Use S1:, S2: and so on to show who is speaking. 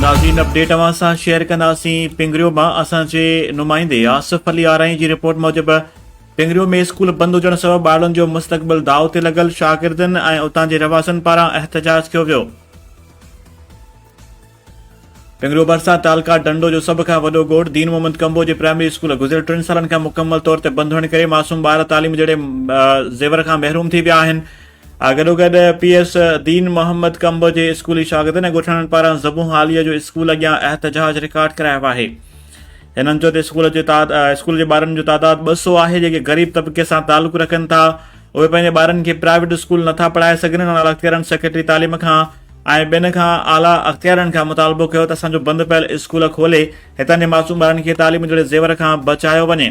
S1: नाज़रीन अपडेट अवां सां शेयर कंदासीं पिंगरियो मां असांजे नुमाइंदे आसिफ अली आराई जी रिपोर्ट मूजिब पिंगरियो में स्कूल बंदि हुजण सबबि ॿारनि जो मुस्तक़बिल दाव ते लॻल शागिर्दनि ऐं उतां जे रवासनि पारां एहतजाज कयो वियो। पिंगरियो भरिसां तालका डंडो जो सभ खां वॾो ॻोठ दीन मोहम्मद कंबो जे प्राइमरी स्कूल गुज़िरियल 3 सालनि खां मुकमल तौर ते बंदि हुअण करे मासूम ॿार तालीम जहिड़े ज़ेवर खां महरूम थी विया आहिनि। गॾोगॾु पीएस दीन मोहम्मद कंबो जे स्कूली शागिर्दनि ऐं ॻोठाणनि पारां ज़बूं हालीअ जो स्कूल अॻियां एहतजाज रिकॉर्ड करायो आहे। हिननि चयो त स्कूल जे ॿारनि जो तादादु 200 आहे जेके ग़रीब तबिके सां तालुक़ु रखनि था। उहे पंहिंजे ॿारनि खे प्राइवेट स्कूल नथा पढ़ाए सघनि। आला अख़्तियारनि सेक्रेटरी तालीम खां ऐं ॿिनि खां आला अख़्तियारनि खां मुतालबो कयो त असांजो बंदि पियल स्कूल खोले हितां जे मासूम ॿारनि खे तालीम जहिड़े ज़ेवर खां बचायो वञे।